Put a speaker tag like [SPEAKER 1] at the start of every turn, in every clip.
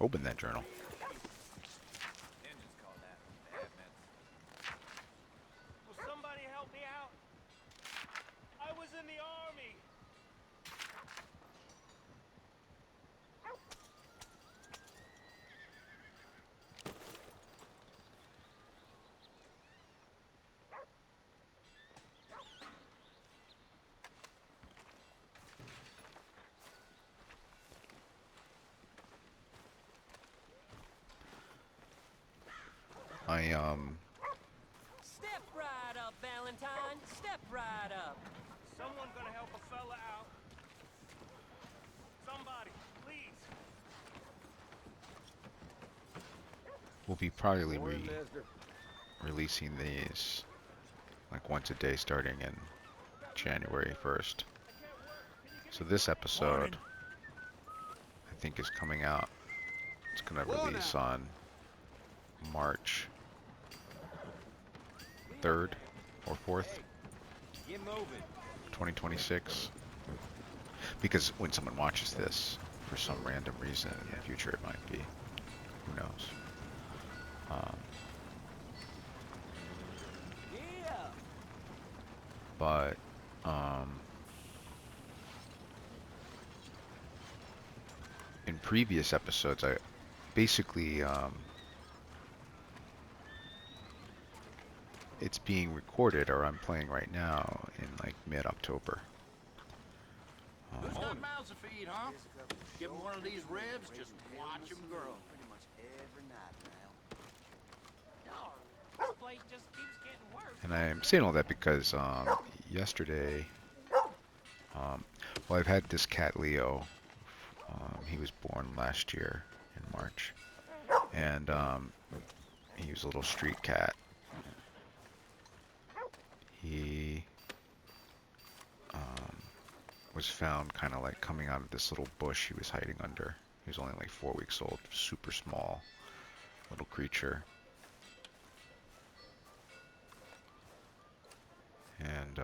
[SPEAKER 1] Open that journal.
[SPEAKER 2] Engines call that bad medicine. Will somebody help me out? I was in the army.
[SPEAKER 1] I
[SPEAKER 3] Step right up, Valentine. Step right up.
[SPEAKER 2] Someone gonna help a fella out. Somebody, please.
[SPEAKER 1] will be probably
[SPEAKER 4] Morning, mister.
[SPEAKER 1] releasing these like once a day starting in January 1st. So this episode, I think, is coming out. It's gonna
[SPEAKER 4] Whoa
[SPEAKER 1] release
[SPEAKER 4] now.
[SPEAKER 1] on March 3rd or 4th,
[SPEAKER 4] Get moving.
[SPEAKER 1] 2026. Because when someone watches this, for some random reason in the future, it might be. Who knows? Um,
[SPEAKER 3] Yeah.
[SPEAKER 1] but um, in previous episodes, I basically it's being recorded, or I'm playing right now in like mid-October.
[SPEAKER 5] Who's got mouths to feed, huh? Give 'em one of these ribs, just watch 'em grow.
[SPEAKER 6] Pretty much every night now.
[SPEAKER 3] Darn, this place just keeps getting worse.
[SPEAKER 1] And I'm saying all that because yesterday, well, I've had this cat Leo. He was born last year in March, and he was a little street cat. He was found kind of like coming out of this little bush he was hiding under. He was only like 4 weeks old, super small little creature. And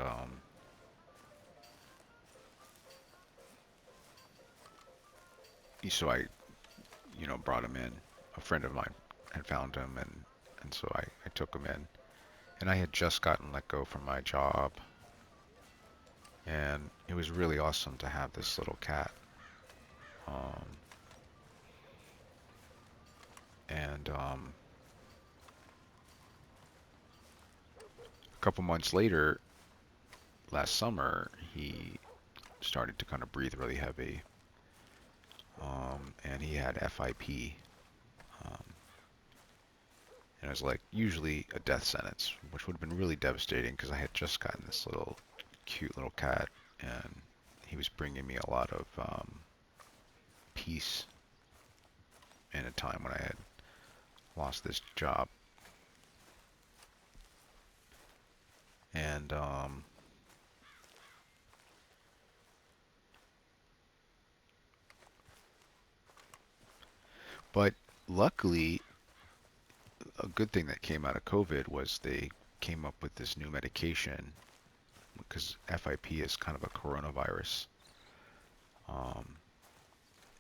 [SPEAKER 1] so I, brought him in. A friend of mine had found him, and so I took him in. And I had just gotten let go from my job, and it was really awesome to have this little cat. And a couple months later, last summer, he started to kind of breathe really heavy, and he had FIP. Um, and it was like usually a death sentence, which would have been really devastating because I had just gotten this little cute little cat, and he was bringing me a lot of peace in a time when I had lost this job. And but luckily, a good thing that came out of COVID was they came up with this new medication because FIP is kind of a coronavirus.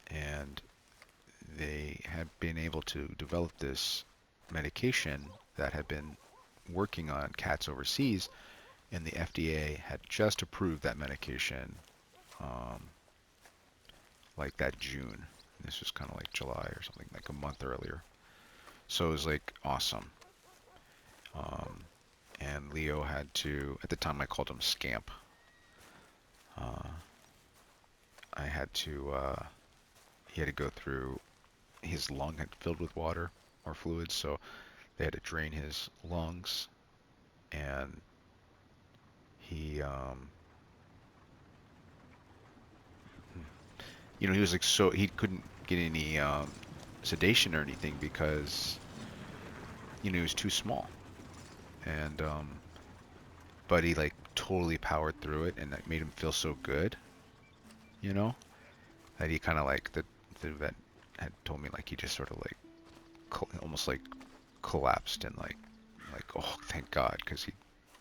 [SPEAKER 1] And they had been able to develop this medication that had been working on cats overseas, and the FDA had just approved that medication um, like that June. This was kind of like July or something, like a month earlier. So it was like awesome. Um, and Leo had to, at the time I called him Scamp. I had to, he had to go through, his lung had filled with water or fluids, so they had to drain his lungs, and he, he was like, so he couldn't get any sedation or anything because, he was too small, and but he like totally powered through it, and that made him feel so good, you know, that he kind of like the vet had told me like he just sort of like almost like collapsed and like oh thank God, because he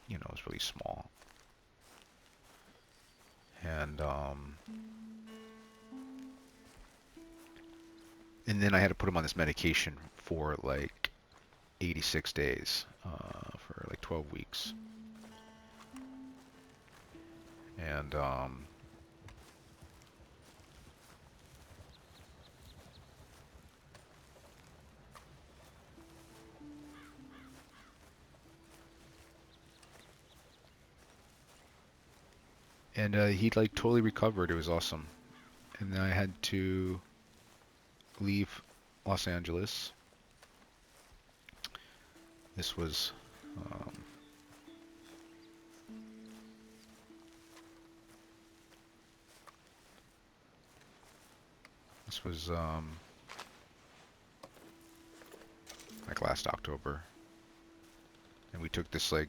[SPEAKER 1] was really small. And And then I had to put him on this medication for like 86 days, for like 12 weeks. And he like totally recovered. It was awesome. And then I had to leave Los Angeles. This was um, this was like last October, and we took this like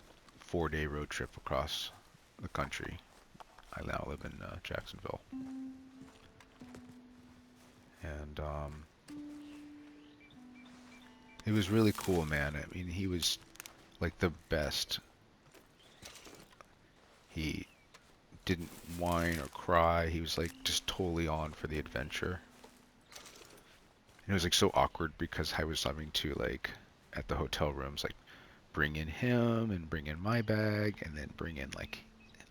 [SPEAKER 1] 4-day road trip across the country. I now live in Jacksonville, and it was really cool, man. I mean, he was like the best. He didn't whine or cry. He was like just totally on for the adventure. And it was like so awkward because I was having to like at the hotel rooms like bring in him and bring in my bag and then bring in like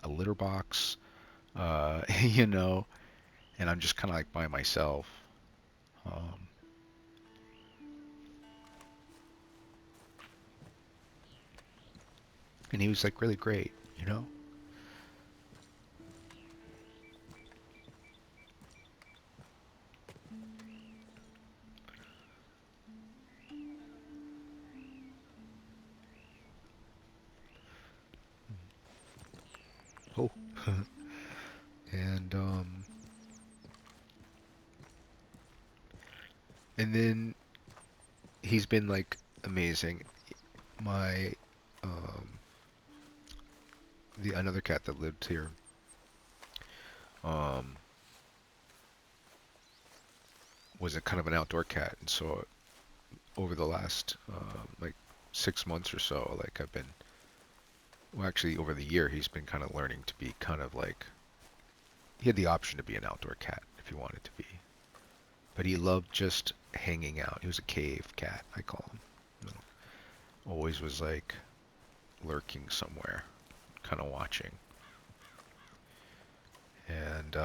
[SPEAKER 1] a litter box, you know, and I'm just kind of like by myself. Um, and he was like really great, you know. Oh, and and then he's been like amazing. My um, the another cat that lived here, um, was a kind of an outdoor cat, and so over the last like 6 months or so, like I've been, well, actually over the year, he's been kind of learning to be kind of like, he had the option to be an outdoor cat if he wanted to be, but he loved just hanging out. He was a cave cat, I call him. You know, always was like lurking somewhere, kind of watching. And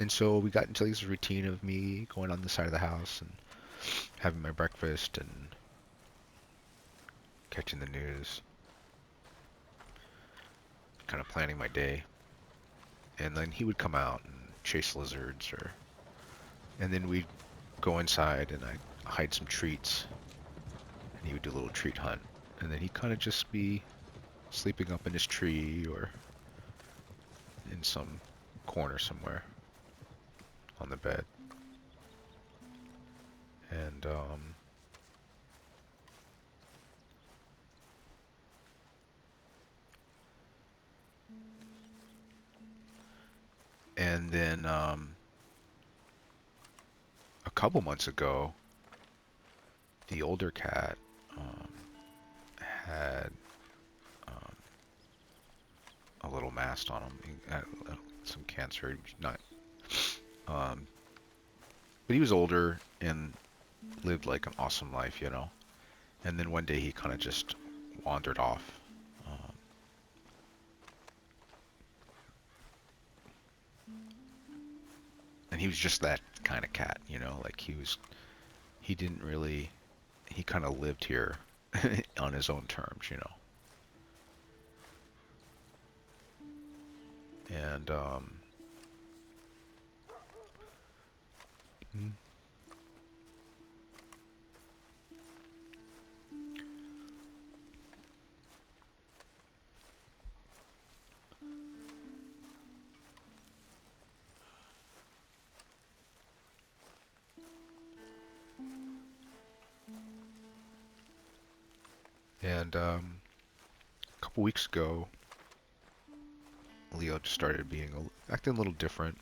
[SPEAKER 1] and so we got into this routine of me going on the side of the house and having my breakfast and catching the news, kind of planning my day. And then he would come out and chase lizards, or and then we'd go inside and I'd hide some treats, and he would do a little treat hunt. And then he'd kind of just be sleeping up in his tree or in some corner somewhere on the bed. And then a couple months ago, the older cat had a little mast on him. He had some cancer, not, um, but he was older and lived like an awesome life, you know. And then one day he kind of just wandered off. Um, and he was just that kind of cat, you know. Like he didn't really, he kind of lived here on his own terms, you know. And mm, and a couple weeks ago, Leo just started being acting a little different,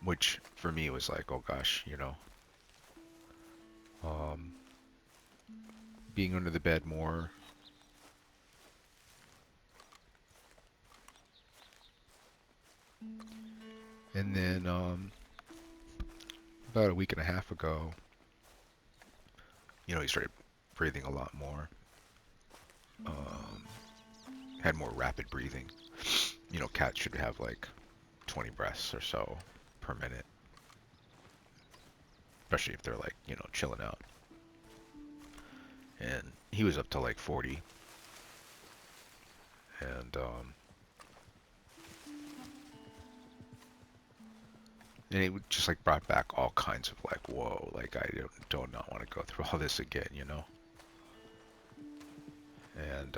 [SPEAKER 1] which for me was like, oh gosh, you know, um, being under the bed more, And then about a week and a half ago, he started breathing a lot more. Um, had more rapid breathing. Cats should have like 20 breaths or so per minute, especially if they're like, chilling out. And he was up to like 40. And it just like brought back all kinds of like, whoa, like I don't not want to go through all this again. And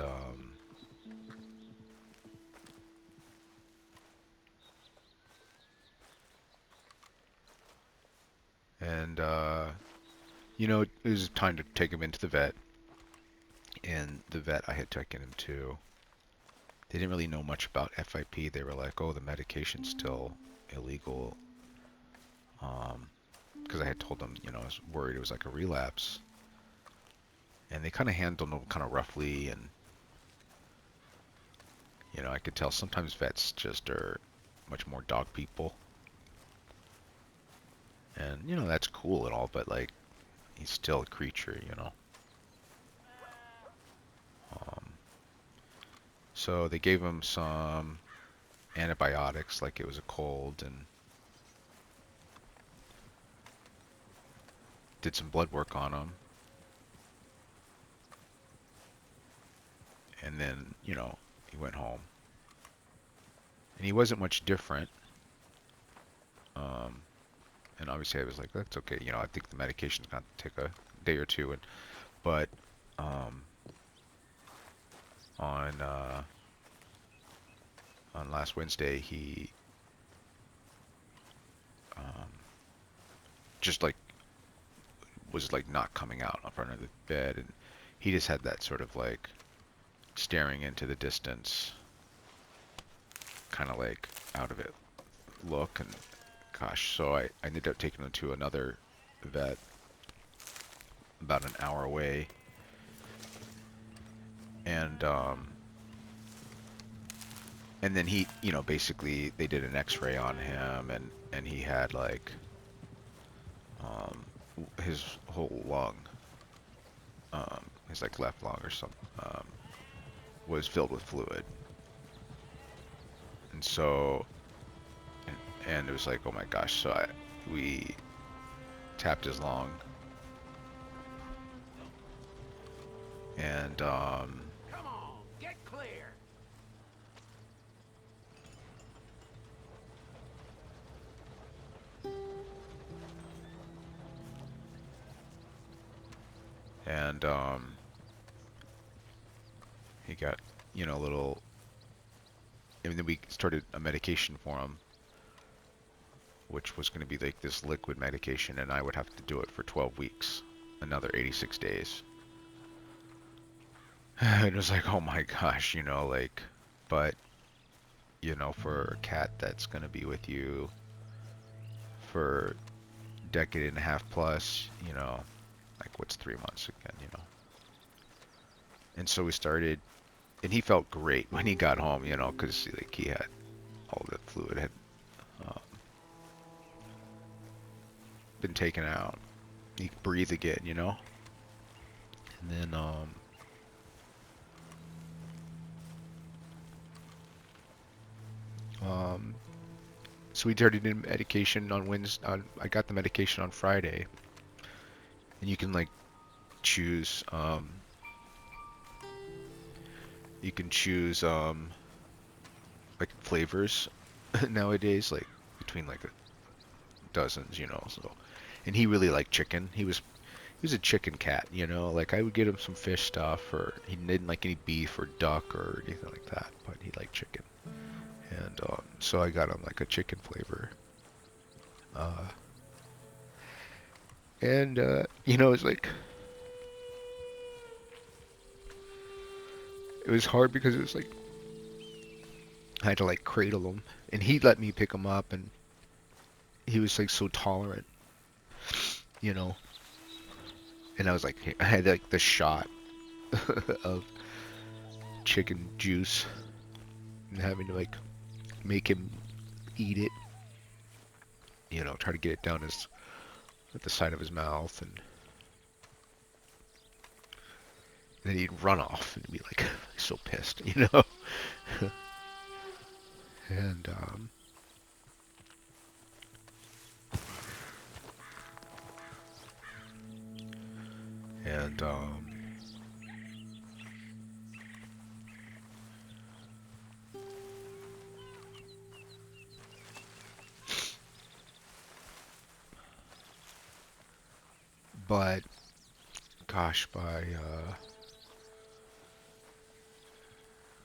[SPEAKER 1] and it was time to take him into the vet. And the vet I had taken him to, they didn't really know much about FIP. They were like, oh, the medication's still illegal. Because I had told them, I was worried it was like a relapse. And they kind of handled him kind of roughly, and I could tell sometimes vets just are much more dog people. And that's cool and all, but like he's still a creature. So they gave him some antibiotics like it was a cold, and did some blood work on him. And then, he went home. And he wasn't much different. And obviously I was like, that's okay. I think the medication's going to take a day or two. But on last Wednesday, he just like was like not coming out in front of the bed, and he just had that sort of like staring into the distance, kind of like out of it look. And gosh, so I ended up taking him to another vet about an hour away, and then he, basically they did an X-ray on him, and he had like his whole lung, his like left lung or something, was filled with fluid. And so, and it was like, oh my gosh, so we tapped his lung, and
[SPEAKER 5] Come on, get clear.
[SPEAKER 1] and he got, a little, and then we started a medication for him, which was going to be like this liquid medication, and I would have to do it for 12 weeks, another 86 days. It was like, oh my gosh, like, but, for a cat that's going to be with you for a decade and a half plus, like what's 3 months again. And so we started, and he felt great when he got home, because like he had all the fluid had been taken out. He could breathe again, And then so we started in medication on Wednesday. I got the medication on Friday, and you can like choose. You can choose like flavors nowadays, like between like dozens, So, and he really liked chicken. He was a chicken cat, Like I would get him some fish stuff, or he didn't like any beef or duck or anything like that, but he liked chicken. And so I got him like a chicken flavor. And it's like it was hard because it was like I had to like cradle him, and he let me pick him up, and he was like so tolerant, And I was like, I had like the shot of chicken juice, and having to like make him eat it, you know, try to get it down his at the side of his mouth, and then he'd run off and be like so pissed, you know. and and but gosh, by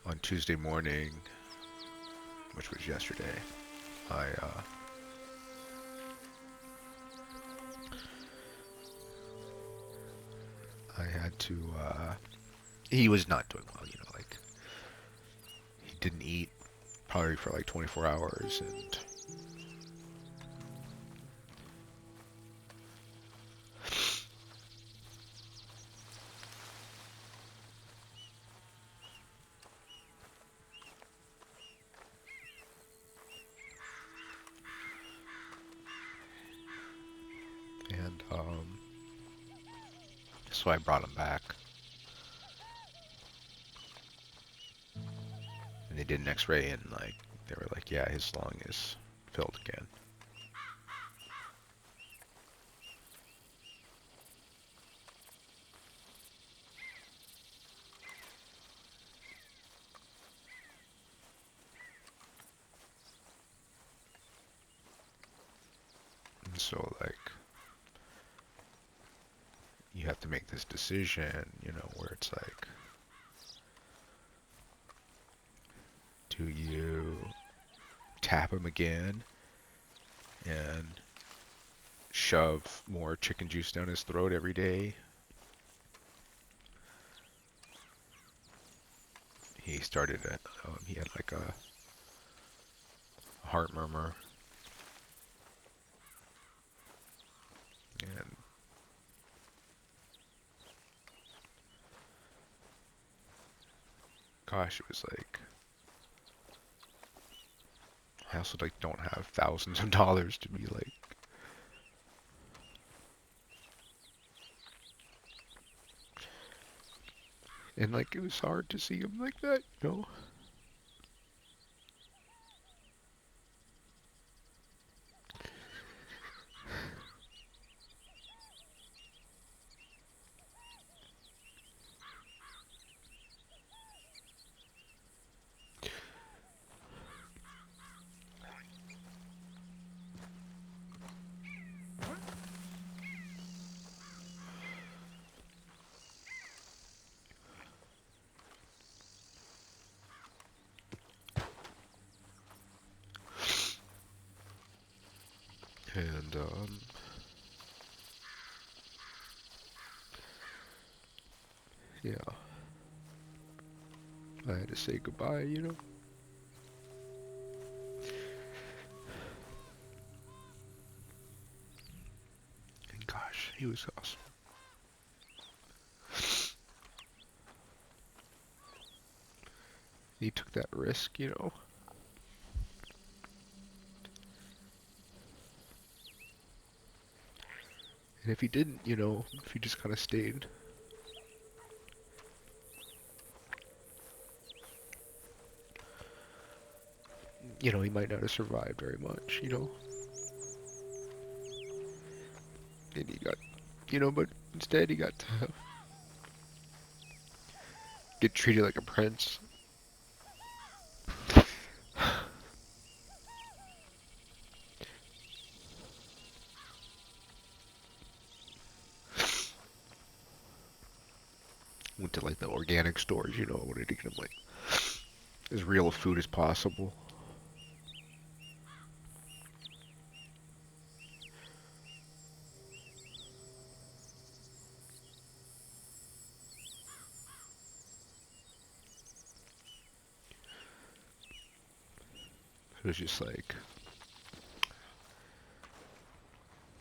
[SPEAKER 1] on Tuesday morning, which was yesterday, I I had to he was not doing well, you know, like he didn't eat probably for like 24 hours, and so I brought him back, and they did an X-ray, and like they were like, yeah, his lung is filled again. And so like you have to make this decision, you know, where it's like, do you tap him again and shove more chicken juice down his throat every day? He started at, he had like a heart murmur, and gosh, it was like, I also like don't have thousands of dollars to be like, and like it was hard to see him like that, you know. And yeah, I had to say goodbye, you know. And gosh, he was awesome. He took that risk, you know. And if he didn't, you know, if he just kind of stayed, you know, he might not have survived very much, you know. And he got, you know, but instead he got to get treated like a prince. Went to like the organic stores, you know, wanted to get him like as real a food as possible. It was just like,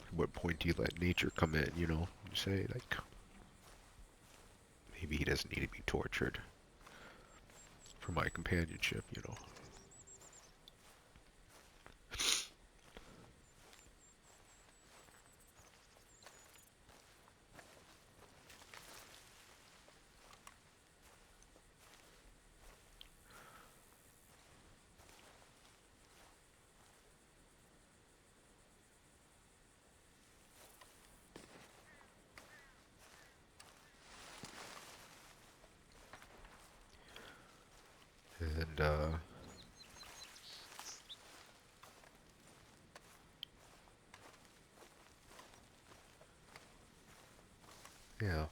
[SPEAKER 1] at what point do you let nature come in, you know? You say, like, maybe he doesn't need to be tortured for my companionship, you know? And yeah.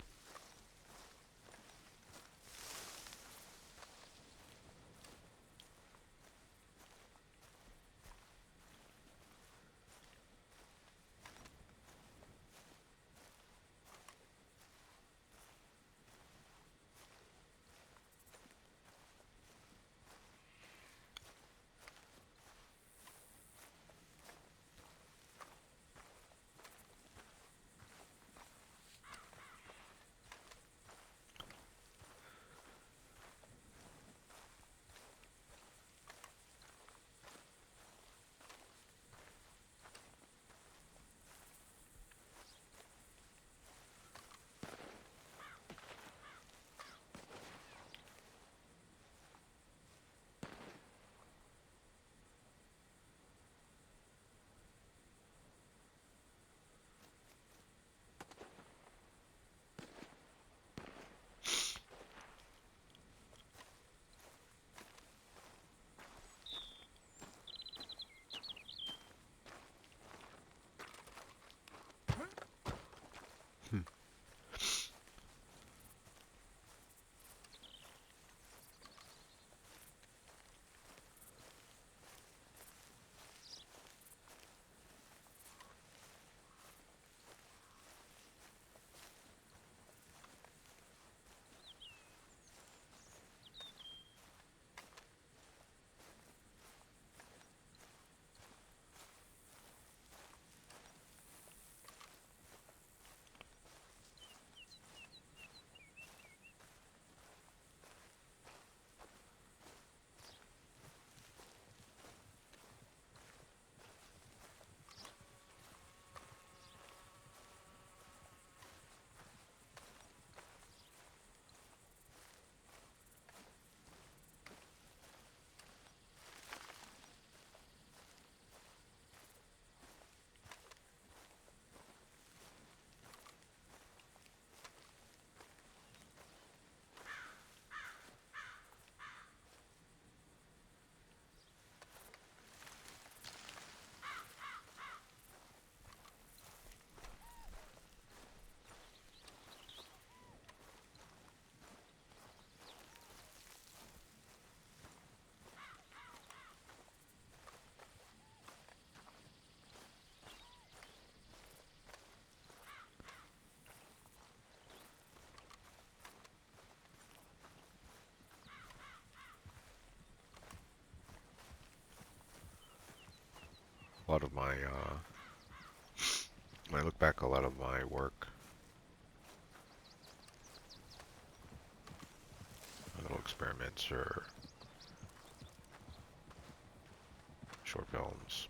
[SPEAKER 1] Hmm. A lot of my when I look back, a lot of my work, my little experiments or short films,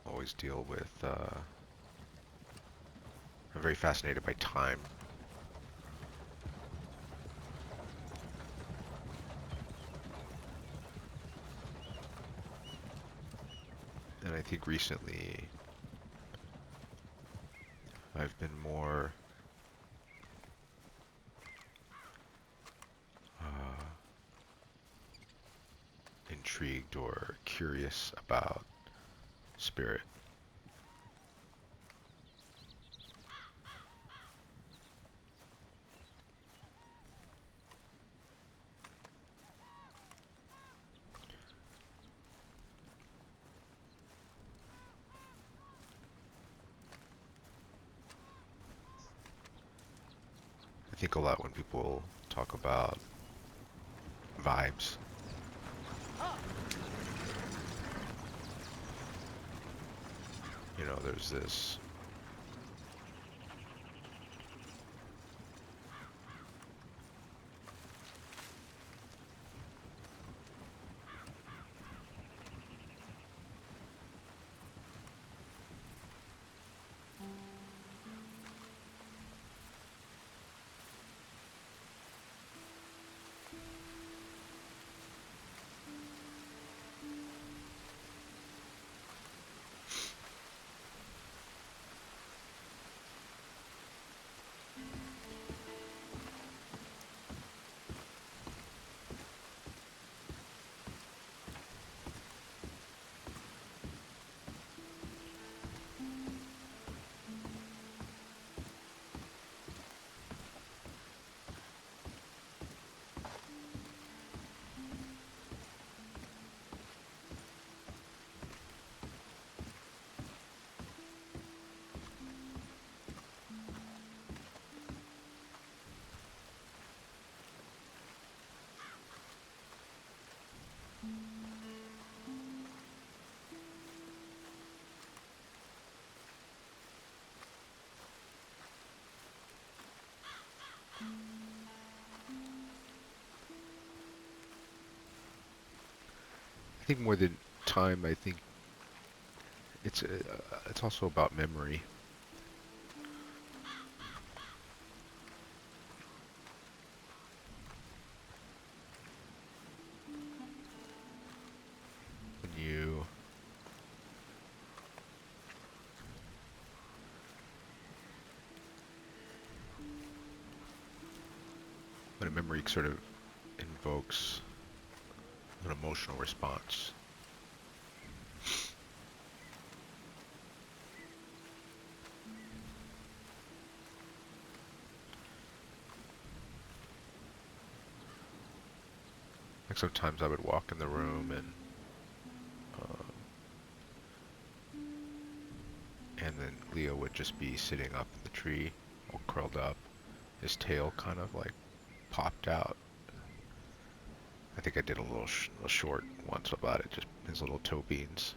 [SPEAKER 1] always deal with. I'm very fascinated by time. And I think recently I've been more intrigued or curious about spirit. I think a lot when people talk about vibes. You know, there's this think more than time, I think it's also about memory. When you when a memory sort of invokes an emotional response. Like sometimes I would walk in the room and then Leo would just be sitting up in the tree, all curled up, his tail kind of like popped out. I think I did a little short once about it, just his little toe beans.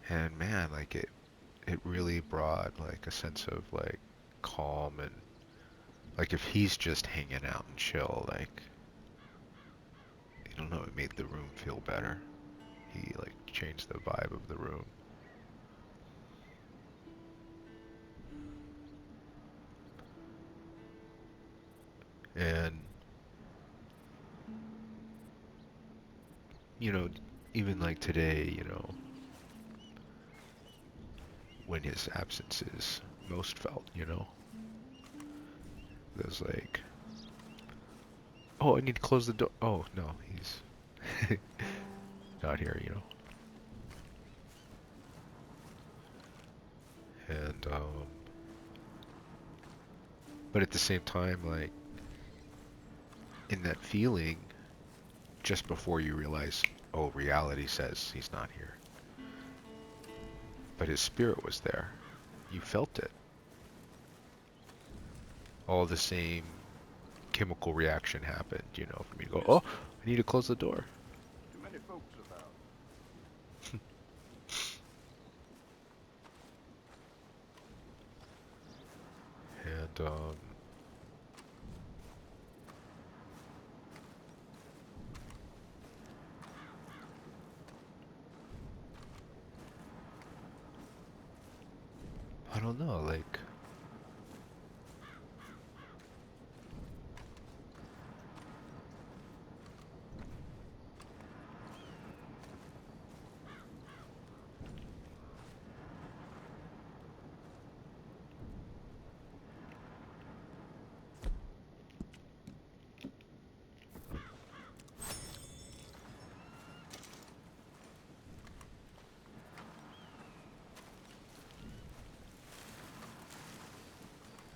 [SPEAKER 1] And man, like it really brought like a sense of like calm, and like if he's just hanging out and chill, like I don't know, it made the room feel better. He like changed the vibe of the room. And you know, even like today, you know, when his absence is most felt, you know, there's like, oh, I need to close the door. Oh no, he's not here, you know. And but at the same time, like in that feeling, just before you realize, oh, reality says he's not here, but his spirit was there. You felt it. All the same chemical reaction happened, you know, for me to go, oh, I need to close the door.
[SPEAKER 5] Too many folks about.
[SPEAKER 1] And I don't know, like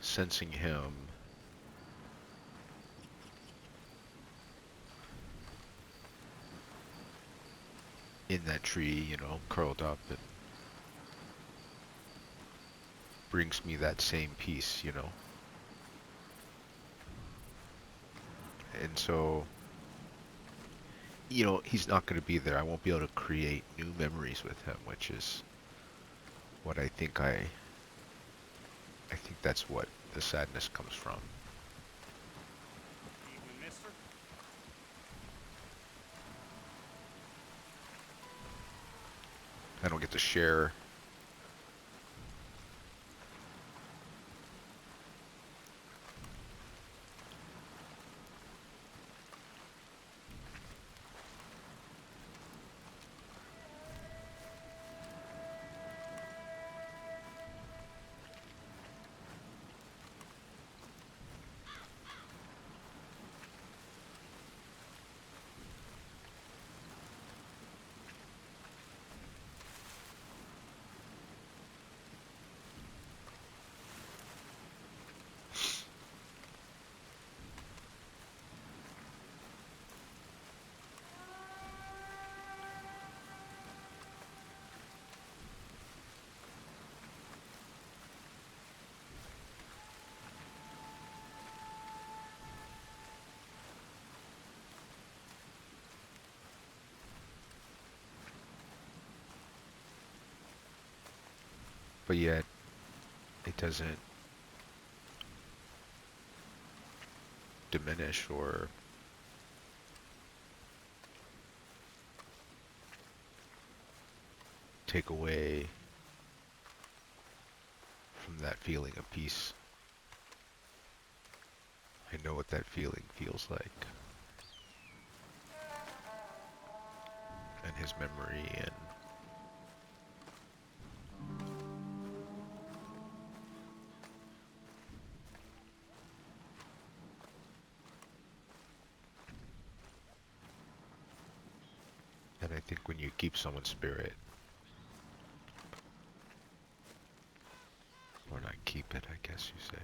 [SPEAKER 1] sensing him in that tree, you know, curled up, and brings me that same peace, you know. And so, you know, he's not going to be there. I won't be able to create new memories with him, which is what I think that's what the sadness comes from.
[SPEAKER 2] Evening, mister.
[SPEAKER 1] I don't get to share. But yet, it doesn't diminish or take away from that feeling of peace. I know what that feeling feels like. And his memory and I think when you keep someone's spirit, or not keep it, I guess you say.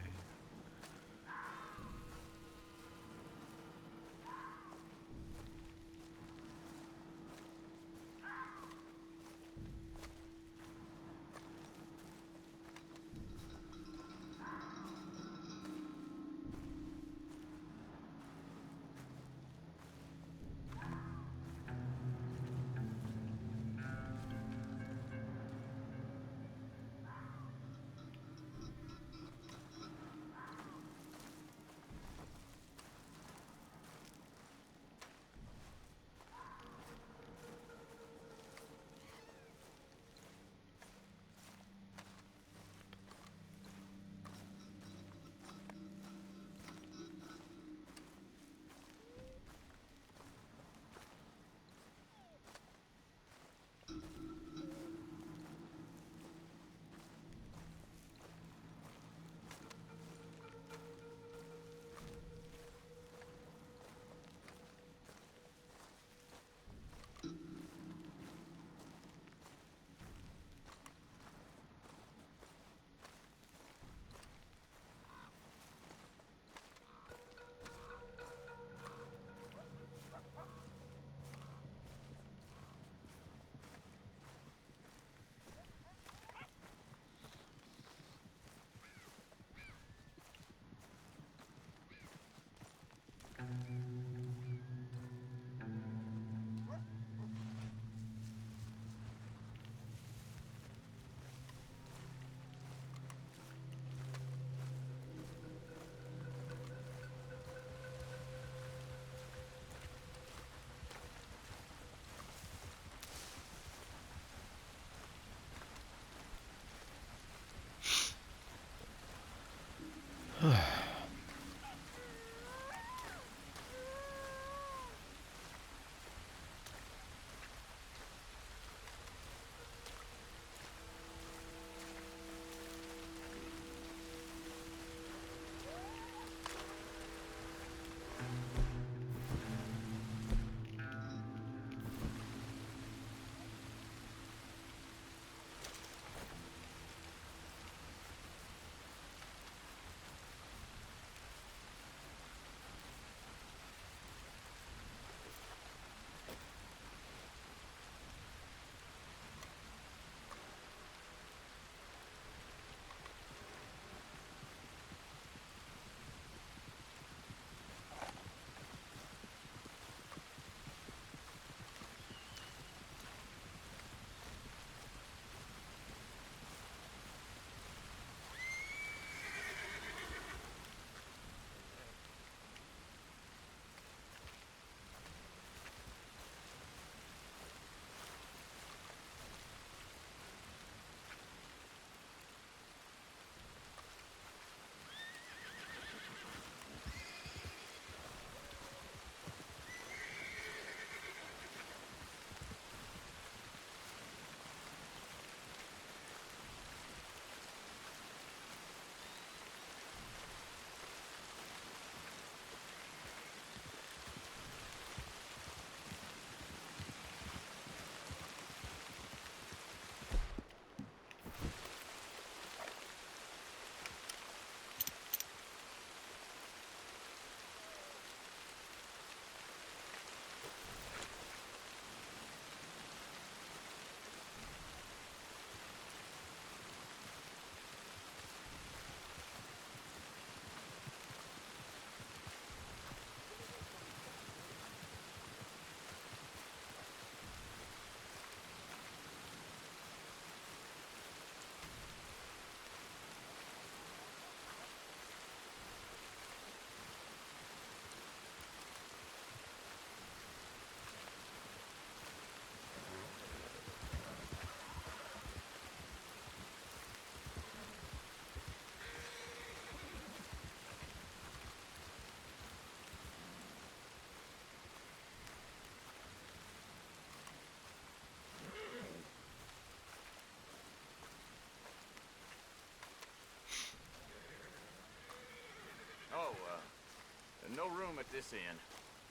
[SPEAKER 5] No room at this inn.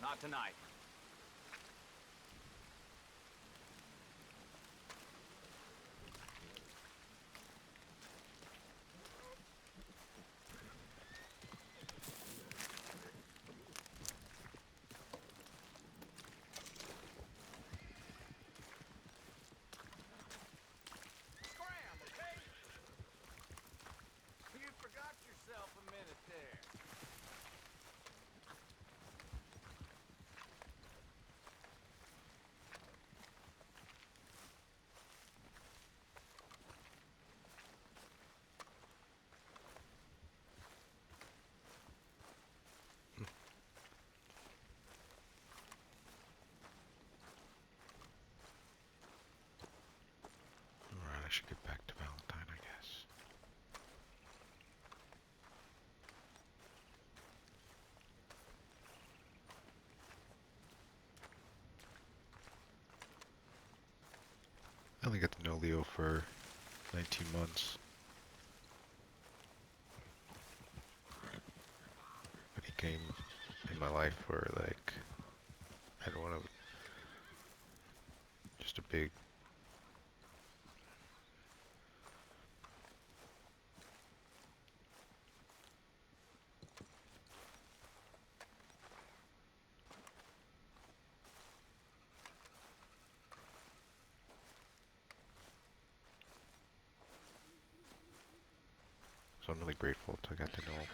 [SPEAKER 5] Not tonight. Scram, okay? You forgot yourself a minute there.
[SPEAKER 1] Alright, I should get back to Valentine, I guess. I only got to know Leo for 19 months. But he came in my life for like, I don't want to, just a big, so I'm really grateful to get to know him.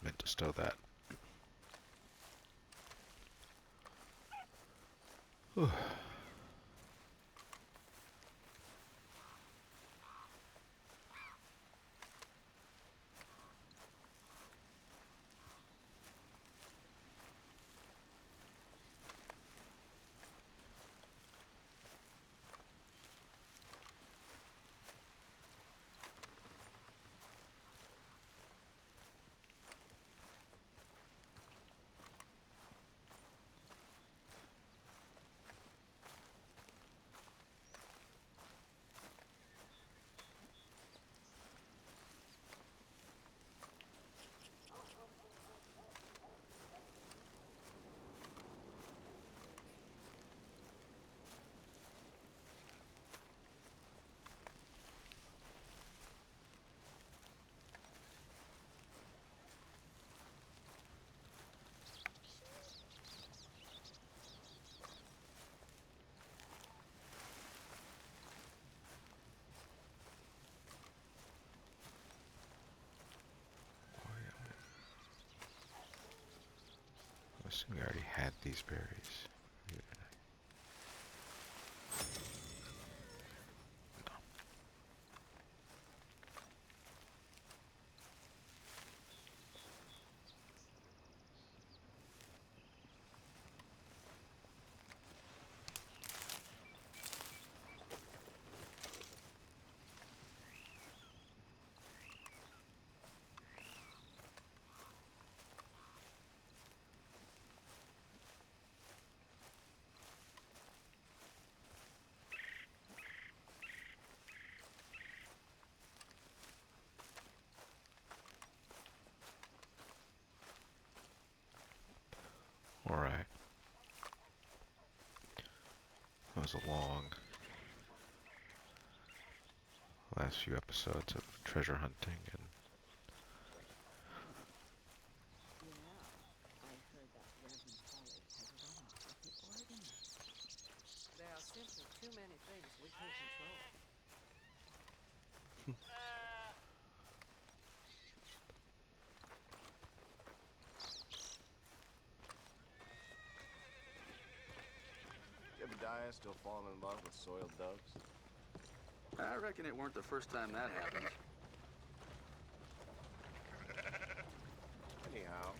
[SPEAKER 1] Meant to stow that. So we already had these berries. Alright. That was a long last few episodes of treasure hunting and
[SPEAKER 3] There are simply too many things we can't control.
[SPEAKER 4] Jebediah still falling in love with soiled doves?
[SPEAKER 7] I reckon it weren't the first time that happened.
[SPEAKER 4] Anyhow,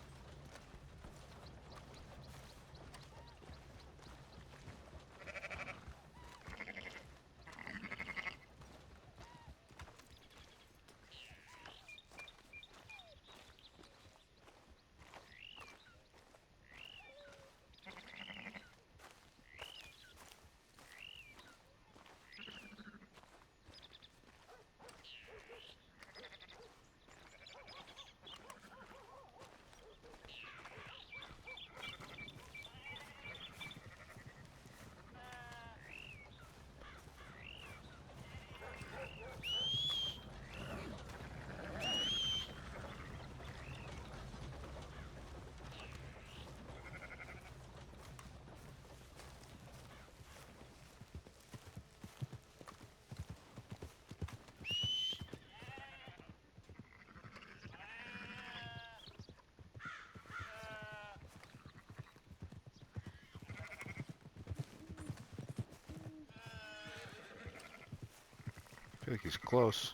[SPEAKER 1] I feel like he's close.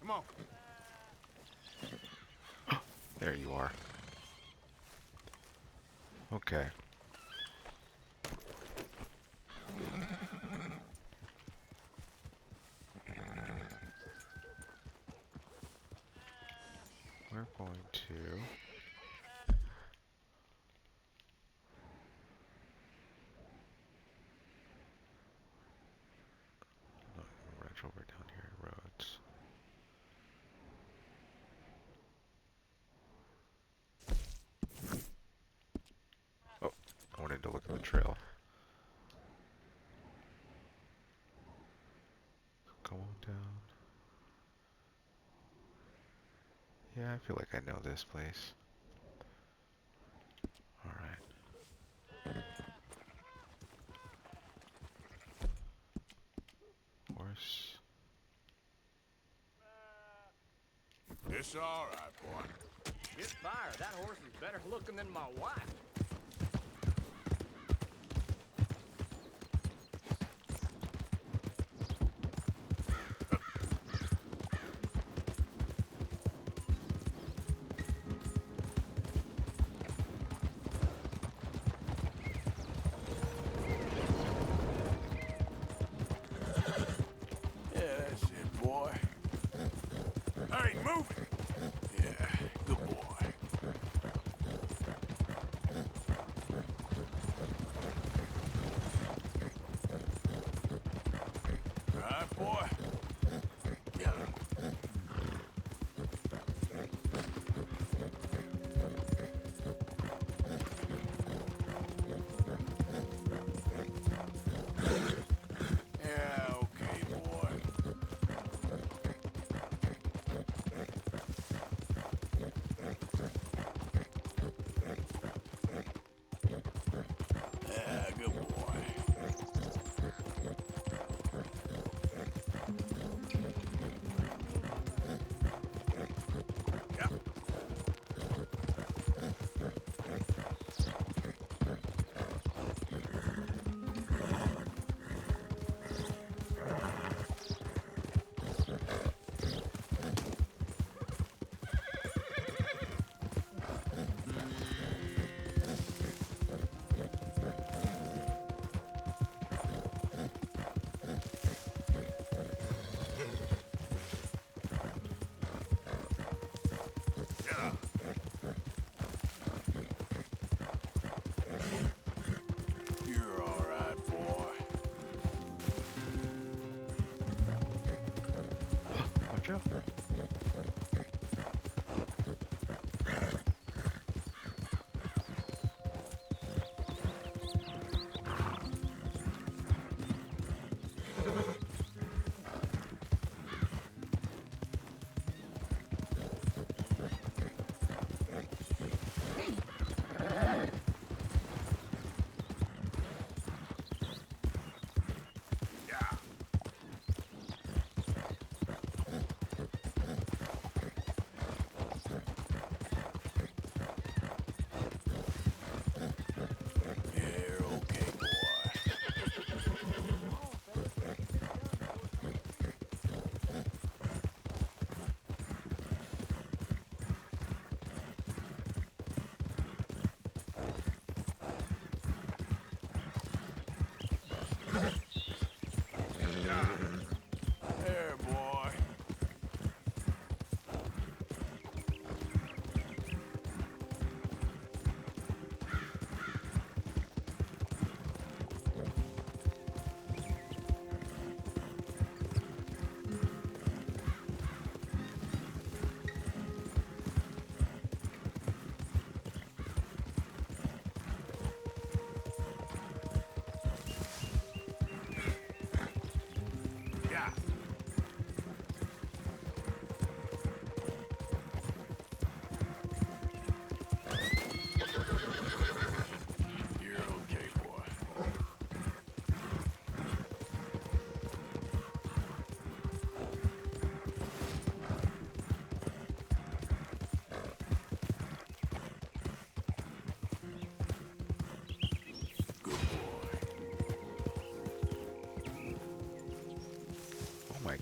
[SPEAKER 4] come on.
[SPEAKER 1] There you are. Okay. We're going to right over down here, roads. Oh, I wanted to look at the trail. Go on down. Yeah, I feel like I know this place. Alright. Horse.
[SPEAKER 4] It's all right, boy.
[SPEAKER 5] Get fired. That horse is better looking than my wife.
[SPEAKER 4] Yeah, that's it, boy. Hey, move it! Yeah, good boy.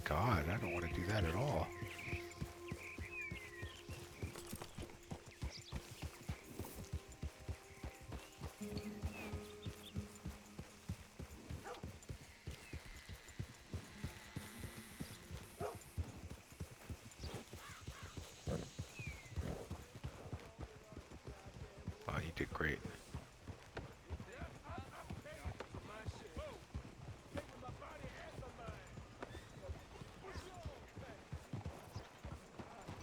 [SPEAKER 1] God, I don't want to do that at all. Oh, you did great.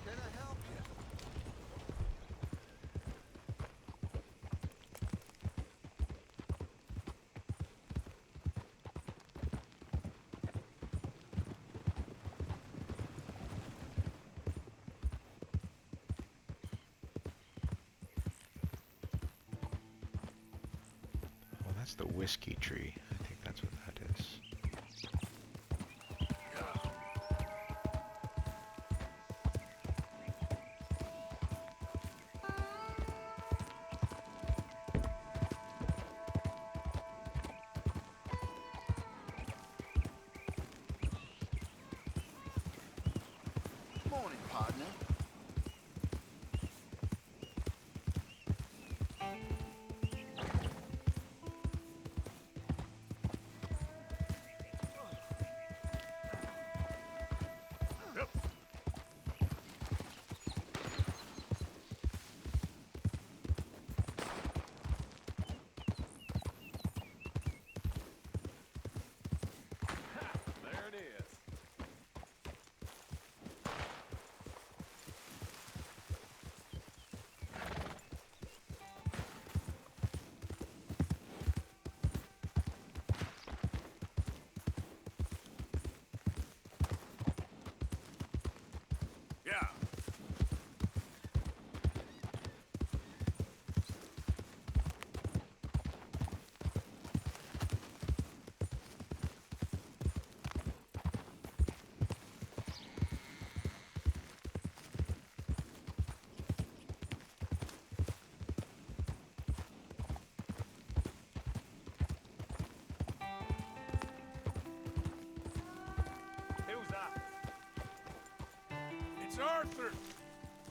[SPEAKER 6] Can I help you?
[SPEAKER 1] Well, that's the whiskey tree. I think that's what that is.
[SPEAKER 6] Morning, partner.
[SPEAKER 4] There it is. Yeah.
[SPEAKER 2] Who's that?
[SPEAKER 4] It's Arthur.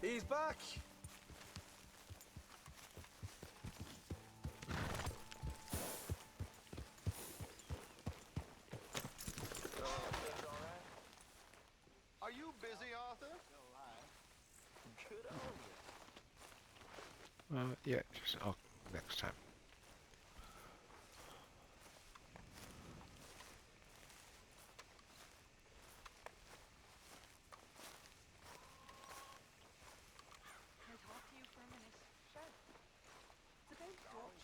[SPEAKER 6] He's back. Are you busy, Arthur? Good on you.
[SPEAKER 1] Yeah, just next time.
[SPEAKER 8] Can I talk to you for a minute? Sure. It's about Dutch.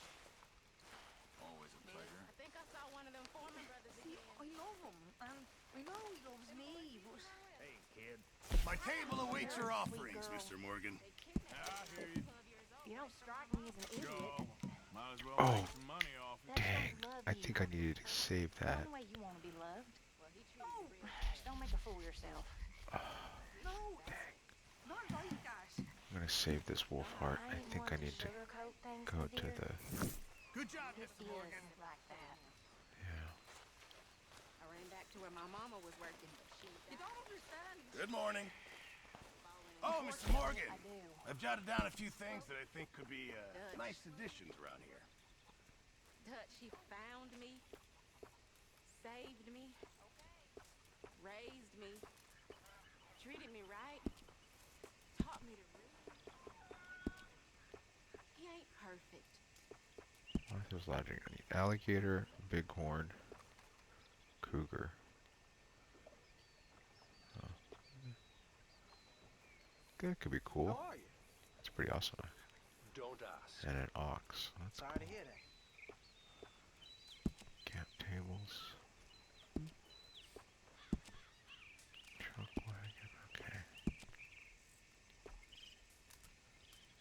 [SPEAKER 5] Always a pleasure.
[SPEAKER 8] I think I saw one of them Foreman brothers again. I love him, and I know he loves me, but...
[SPEAKER 4] Hey, kid. My table awaits your offerings, Mr. Morgan. I hear you.
[SPEAKER 8] You don't strike me as an idiot.
[SPEAKER 4] Go. Might as well
[SPEAKER 1] Oh,
[SPEAKER 4] make some money off it.
[SPEAKER 1] dang. I think I needed to save that.
[SPEAKER 8] The way you want to be loved. Well, he treated you real just don't make a fool of yourself. No, not like that.
[SPEAKER 1] I'm gonna save this wolf heart. I think I need to go to the...
[SPEAKER 4] Good job,
[SPEAKER 8] It
[SPEAKER 4] Mr. Morgan.
[SPEAKER 8] is like that.
[SPEAKER 1] Yeah.
[SPEAKER 8] I ran back to where my mama was working, but she... You don't understand.
[SPEAKER 4] Good morning. Oh, Mr. Morgan.
[SPEAKER 8] I do.
[SPEAKER 4] I've jotted down a few things that I think could be nice additions around here.
[SPEAKER 8] Dutch, he found me, saved me, raised me, treated me right, taught me to read. He ain't perfect.
[SPEAKER 1] Arthur's Lodging. I need alligator, bighorn, cougar. Oh. That could be cool.
[SPEAKER 6] How are you?
[SPEAKER 1] It's pretty awesome.
[SPEAKER 6] Don't ask.
[SPEAKER 1] And an ox. That's
[SPEAKER 6] Sorry
[SPEAKER 1] cool.
[SPEAKER 6] to hear that.
[SPEAKER 1] Camp tables. Truck wagon. Okay.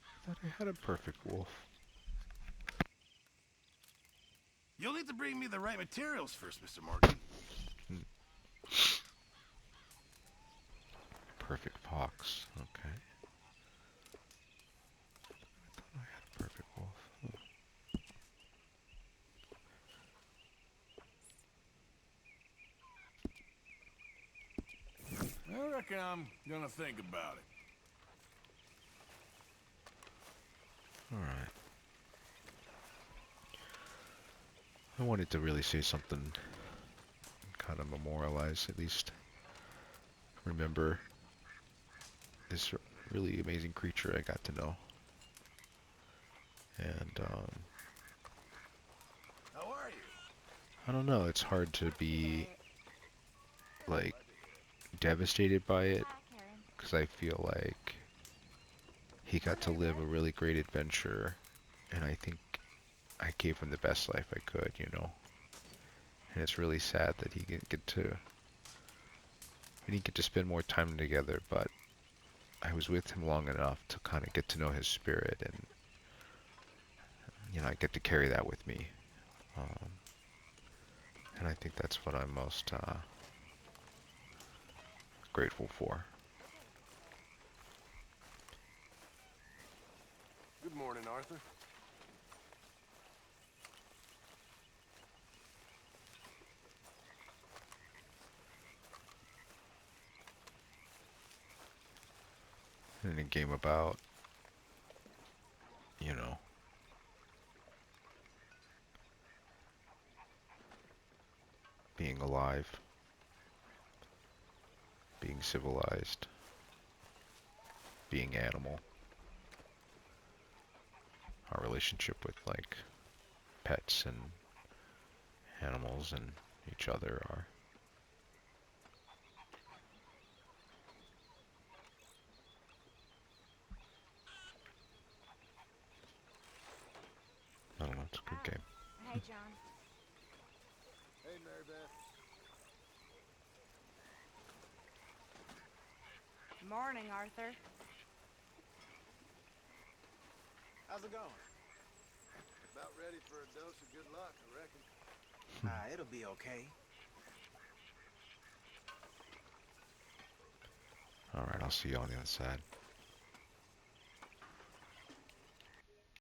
[SPEAKER 1] I thought I had a perfect wolf.
[SPEAKER 4] You'll need to bring me the right materials first, Mr. Morgan.
[SPEAKER 1] Perfect fox. Okay. I thought I had a perfect wolf.
[SPEAKER 4] reckon I'm gonna think about it.
[SPEAKER 1] All right. I wanted to really say something, kind of memorialize, at least remember this really amazing creature I got to know. And
[SPEAKER 4] How are you?
[SPEAKER 1] I don't know, it's hard to be like devastated by it,
[SPEAKER 8] Hi, Karen.
[SPEAKER 1] because I feel like he got to live a really great adventure, and I think I gave him the best life I could, you know. And it's really sad that he didn't get to spend more time together, but I was with him long enough to kind of get to know his spirit, and you know, I get to carry that with me. And I think that's what I'm most grateful for.
[SPEAKER 9] Good morning, Arthur.
[SPEAKER 1] And a game about, you know, being alive, being civilized, being animal. Our relationship with like pets and animals and each other are. I don't know, it's a good game.
[SPEAKER 8] Hey, John.
[SPEAKER 9] Hey, Mary Beth.
[SPEAKER 8] Morning, Arthur.
[SPEAKER 9] How's it going? About ready for a dose of good luck, I reckon.
[SPEAKER 6] It'll be okay.
[SPEAKER 1] Alright, I'll see you on the other side.